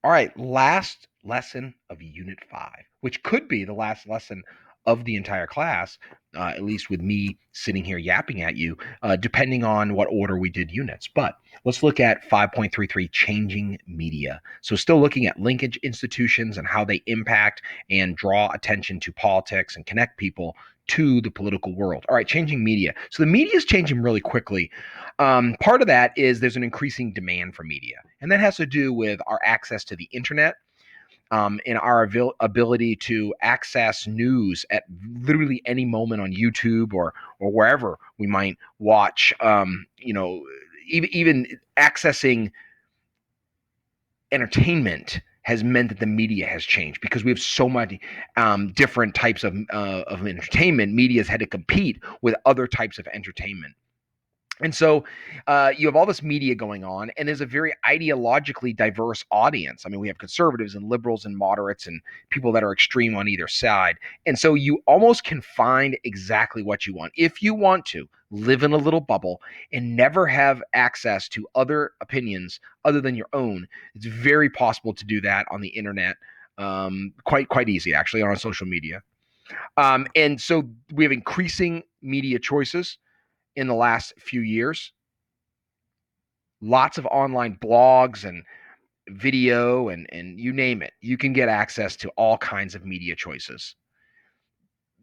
All right, last lesson of Unit 5, which could be the last lesson of the entire class, at least with me sitting here yapping at you, depending on what order we did units. But let's look at 5.33, changing media. So still looking at linkage institutions and how they impact and draw attention to politics and connect people to the political world. All right, changing media. So the media is changing really quickly. Part of that is there's an increasing demand for media, and that has to do with our access to the internet, and our ability to access news at literally any moment on YouTube or wherever we might watch. Even accessing entertainment has meant that the media has changed because we have so many different types of entertainment. Media has had to compete with other types of entertainment. And so you have all this media going on, and there's a very ideologically diverse audience. I mean, we have conservatives and liberals and moderates and people that are extreme on either side. And so you almost can find exactly what you want. If you want to live in a little bubble and never have access to other opinions other than your own, it's very possible to do that on the internet. Quite easy, actually, on social media. And so we have increasing media choices in the last few years. Lots of online blogs and video and you name it. You can get access to all kinds of media choices.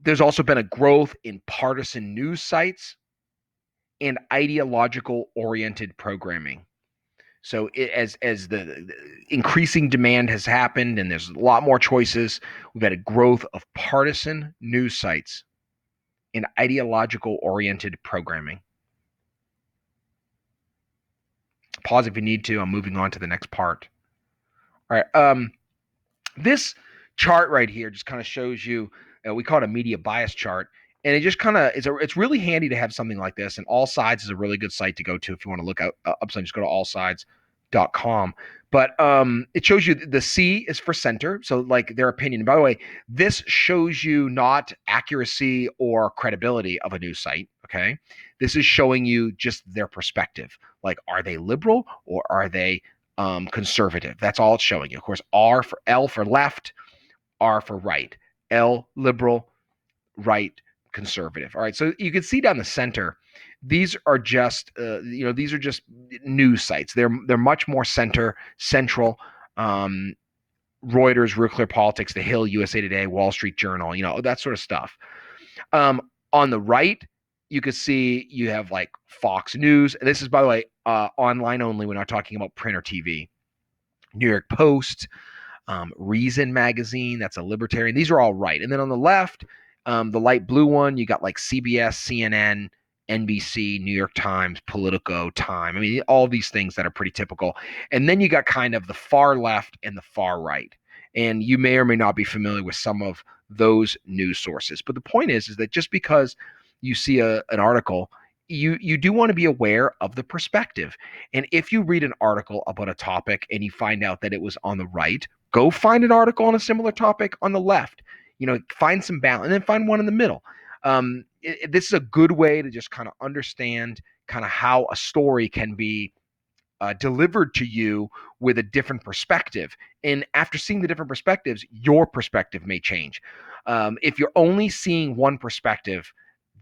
There's also been a growth in partisan news sites and ideological oriented programming. So as the increasing demand has happened and there's a lot more choices, we've had a growth of partisan news sites and ideological oriented programming. Pause if you need to. I'm moving on to the next part. All right. This chart right here just kind of shows you, we call it a media bias chart. And it just kind of it's really handy to have something like this. And All Sides is a really good site to go to if you want to look up something. Just go to allsides.com. But it shows you the C is for center, so like their opinion. And by the way, this shows you not accuracy or credibility of a news site. Okay, this is showing you just their perspective. Like, are they liberal or are they conservative? That's all it's showing you. Of course, L for left, R for right. L liberal, right conservative. All right, so you can see down the center, these are just these are just news sites. They're much more central. Um, Reuters, Real Clear Politics, The Hill, USA Today, Wall Street Journal, that sort of stuff. On the right, you can see you have like Fox News. And this is, by the way, online only. We're not talking about print or TV. New York Post, Reason Magazine, that's a libertarian. These are all right. And then on the left, the light blue one, you got like CBS, CNN, NBC, New York Times, Politico, Time. I mean, all these things that are pretty typical. And then you got kind of the far left and the far right. And you may or may not be familiar with some of those news sources. But the point is that just because you see an article, you do want to be aware of the perspective. And if you read an article about a topic and you find out that it was on the right, go find an article on a similar topic on the left. Find some balance and then find one in the middle. This is a good way to just kind of understand kind of how a story can be delivered to you with a different perspective. And after seeing the different perspectives, your perspective may change. If you're only seeing one perspective,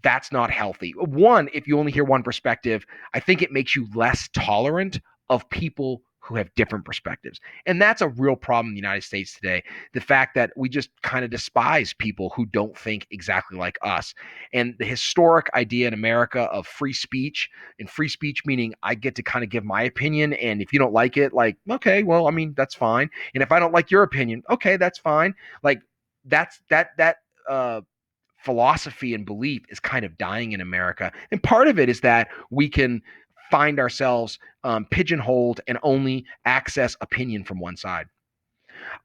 that's not healthy. One, if you only hear one perspective, I think it makes you less tolerant of people who have different perspectives. And that's a real problem in the United States today. The fact that we just kind of despise people who don't think exactly like us. And the historic idea in America of free speech, and free speech meaning I get to kind of give my opinion. And if you don't like it, like, okay, well, I mean, that's fine. And if I don't like your opinion, okay, that's fine. Like that philosophy and belief is kind of dying in America. And part of it is that we can find ourselves pigeonholed and only access opinion from one side.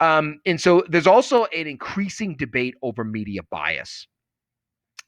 And so there's also an increasing debate over media bias.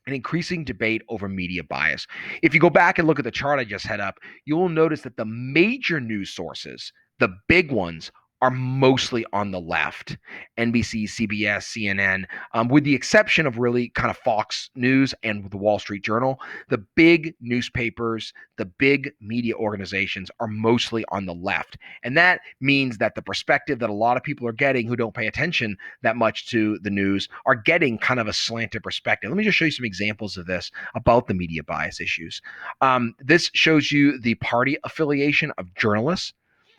An increasing debate over media bias. If you go back and look at the chart I just had up, you will notice that the major news sources, the big ones, are mostly on the left. NBC, CBS, CNN, with the exception of really kind of Fox News and the Wall Street Journal. The big newspapers, the big media organizations are mostly on the left. And that means that the perspective that a lot of people are getting who don't pay attention that much to the news are getting kind of a slanted perspective. Let me just show you some examples of this about the media bias issues. This shows you the party affiliation of journalists.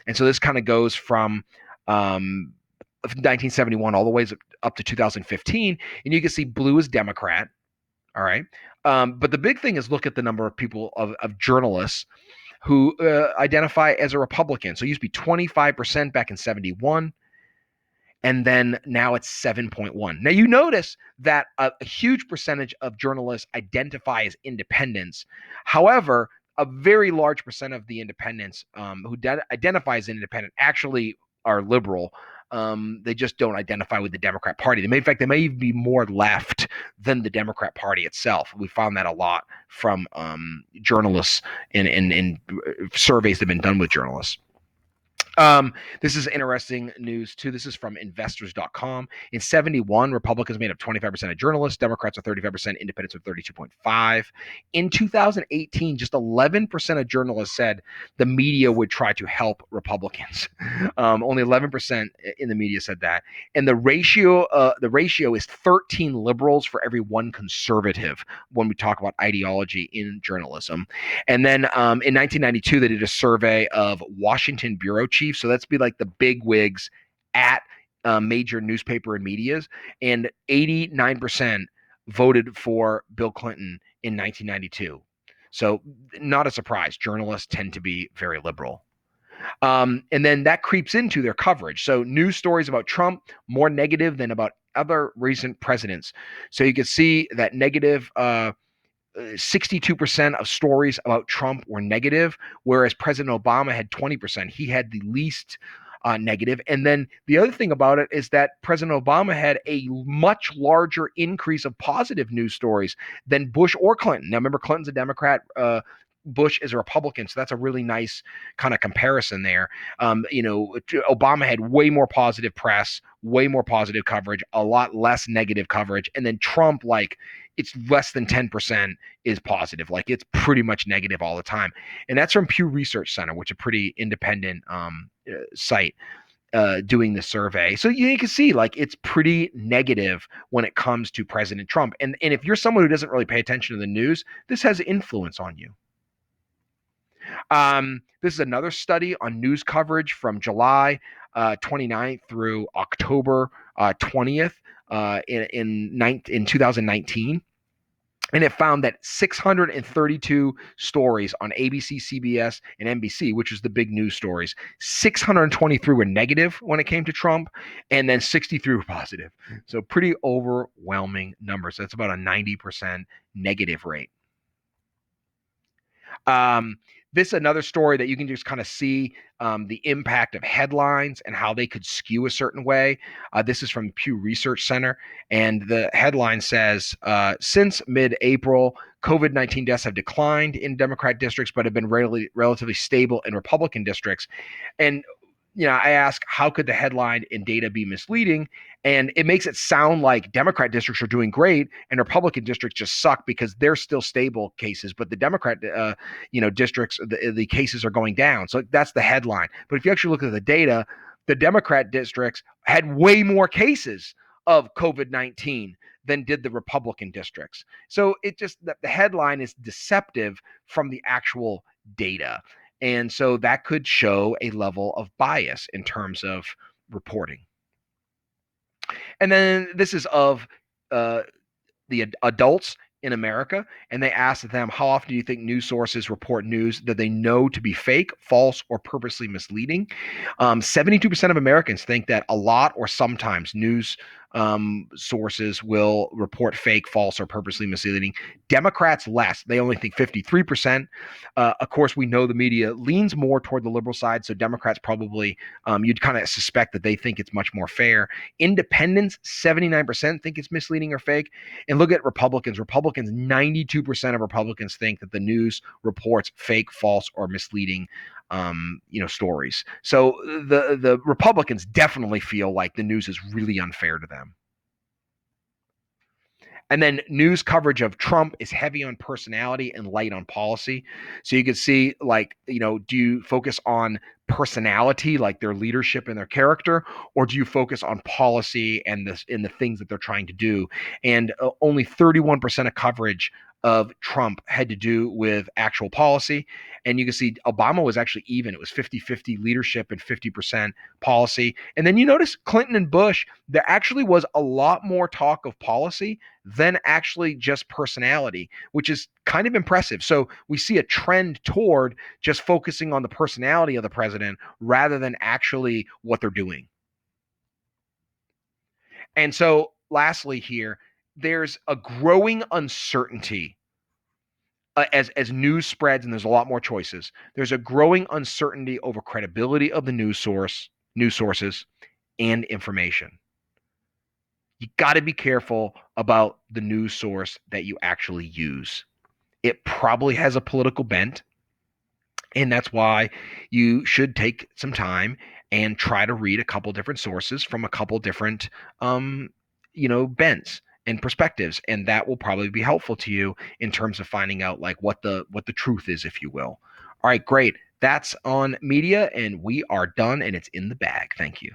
And so this kind of goes from 1971 all the way up to 2015. And you can see blue is Democrat. All right. But the big thing is look at the number of people, of journalists who identify as a Republican. So it used to be 25% back in 71. And then now it's 7.1. Now you notice that a huge percentage of journalists identify as independents. However, a very large percent of the independents who identify as independent actually are liberal. They just don't identify with the Democrat Party. In fact, they may even be more left than the Democrat Party itself. We found that a lot from journalists in surveys that have been done with journalists. This is interesting news too. This is from investors.com. In 71, Republicans made up 25% of journalists, Democrats are 35%, independents are 32.5%. In 2018, just 11% of journalists said the media would try to help Republicans. Only 11% in the media said that. And the ratio is 13 liberals for every one conservative when we talk about ideology in journalism. And then in 1992, they did a survey of Washington bureau chiefs. So that's be like the big wigs at major newspaper and medias. And 89% voted for Bill Clinton in 1992. So not a surprise. Journalists tend to be very liberal. And then that creeps into their coverage. So news stories about Trump, more negative than about other recent presidents. So you can see that negative 62% of stories about Trump were negative, whereas President Obama had 20%. He had the least negative. And then the other thing about it is that President Obama had a much larger increase of positive news stories than Bush or Clinton. Now, remember, Clinton's a Democrat. Bush is a Republican, so that's a really nice kind of comparison there. Obama had way more positive press, way more positive coverage, a lot less negative coverage, and then Trump, like, it's less than 10% is positive. Like, it's pretty much negative all the time. And that's from Pew Research Center, which is a pretty independent site doing the survey. So you can see, like, it's pretty negative when it comes to President Trump. And if you're someone who doesn't really pay attention to the news, this has influence on you. This is another study on news coverage from July 29th through October 20th in 2019. And it found that 632 stories on ABC, CBS, and NBC, which is the big news stories, 623 were negative when it came to Trump, and then 63 were positive. So pretty overwhelming numbers. That's about a 90% negative rate. This is another story that you can just kind of see the impact of headlines and how they could skew a certain way. This is from Pew Research Center, and the headline says, since mid-April, COVID-19 deaths have declined in Democrat districts, but have been relatively stable in Republican districts. And I ask, how could the headline and data be misleading? And it makes it sound like Democrat districts are doing great and Republican districts just suck because they're still stable cases, but the Democrat, districts, the cases are going down. So that's the headline. But if you actually look at the data, the Democrat districts had way more cases of COVID-19 than did the Republican districts. So the headline is deceptive from the actual data. And so that could show a level of bias in terms of reporting. And then this is of the adults in America, and they asked them, how often do you think news sources report news that they know to be fake, false, or purposely misleading? 72% of Americans think that a lot or sometimes news sources will report fake, false, or purposely misleading. Democrats less. They only think 53%. Of course, we know the media leans more toward the liberal side, so Democrats probably, you'd kind of suspect that they think it's much more fair. Independents, 79% think it's misleading or fake. And look at Republicans. 92% of Republicans think that the news reports fake, false, or misleading stories. So the Republicans definitely feel like the news is really unfair to them. And then news coverage of Trump is heavy on personality and light on policy. So you can see, like, do you focus on personality, like their leadership and their character, or do you focus on policy and the things that they're trying to do? And only 31% of coverage of Trump had to do with actual policy. And you can see Obama was actually even. It was 50-50 leadership and 50% policy. And then you notice Clinton and Bush, there actually was a lot more talk of policy than actually just personality, which is kind of impressive. So we see a trend toward just focusing on the personality of the president rather than actually what they're doing. And so, lastly, here, there's a growing uncertainty as news spreads, and there's a lot more choices. There's a growing uncertainty over credibility of the news sources, and information. You got to be careful about the news source that you actually use. It probably has a political bent, and that's why you should take some time and try to read a couple different sources from a couple different bents and perspectives, and that will probably be helpful to you in terms of finding out like what the truth is, if you will. All right, great. That's on media, and we are done, and it's in the bag. Thank you.